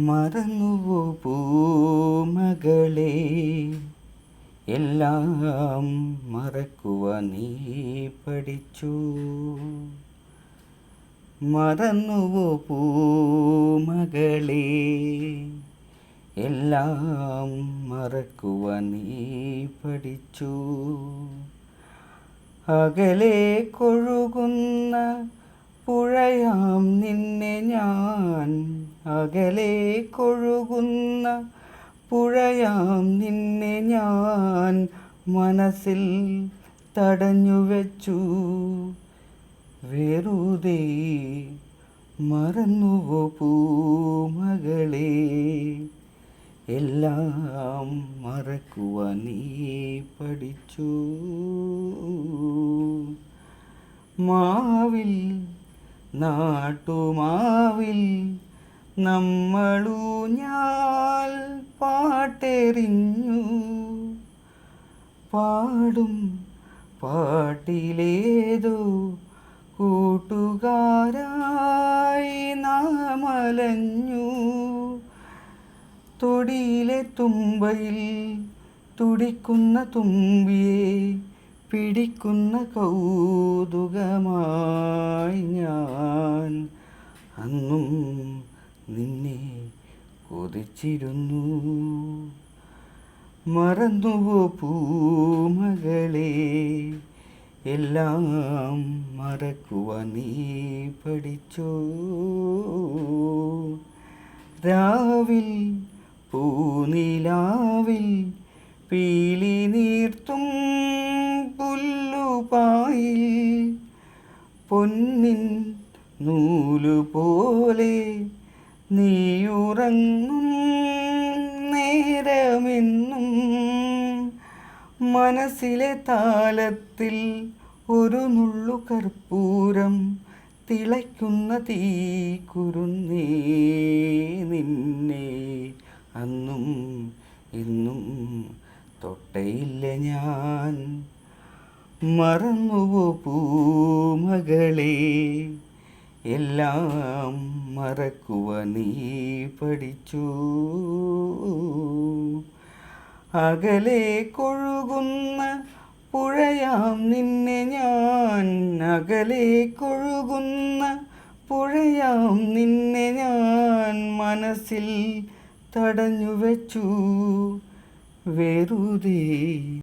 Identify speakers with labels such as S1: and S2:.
S1: മറന്നുവോ പൂമകളെ, എല്ലാം മറക്കുവാൻ നീ പഠിച്ചു. മറന്നുവോ പൂമകളെ, എല്ലാം മറക്കുവാൻ നീ പഠിച്ചു. അകലെ കൊഴുകുന്ന പുഴയാം നിന്നെ ഞാൻ, അകലെ കൊഴുകുന്ന പുഴയാം നിന്നെ ഞാൻ മനസ്സിൽ തടഞ്ഞു വെച്ചു. വെറുതെ മറന്നുവോ പൂമകളെ, എല്ലാം മറക്കുവാൻ നീ പഠിച്ചു. മാവിൽ നാട്ടുമാവിൽ നമ്മളൂഞ്ഞാൽ പാട്ടെറിഞ്ഞു. പാടും പാട്ടിലേതോ കൂട്ടുകാരായി നാം അലഞ്ഞു. തൊടിയിലെ തുമ്പയിൽ തുടിക്കുന്ന തുമ്പിയെ പിടിക്കുന്ന കൗതുകമായി ഞാൻ അന്നും നിന്നെ കൊതിച്ചിരുന്നു. മറന്നുവോ പൂമകളെ, എല്ലാം മറക്കുവാൻ നീ പഠിച്ചു. രാവിൽ പൂനിലാവിൽ പീലി നീർത്തും പുല്ലുപായിൽ പൊന്നിൻ നൂലുപോലെ നീയുറങ്ങും നേരമെന്നും മനസ്സിലെ താളത്തിൽ ഒരു നുള്ളു കർപ്പൂരം തിളയ്ക്കുന്ന തീക്കുരുന്നേ. നിന്നെ അന്നും ഇന്നും തൊട്ടയില്ല ഞാൻ. മറന്നുവോ പൂമകളെ, എല്ലാം മറക്കുവാൻ നീ പഠിച്ചു. അകലെ കൊഴുകുന്ന പുഴയാം നിന്നെ ഞാൻ, അകലെ കൊഴുകുന്ന പുഴയാം നിന്നെ ഞാൻ മനസ്സിൽ തടഞ്ഞു വെച്ചു. വെറുതെ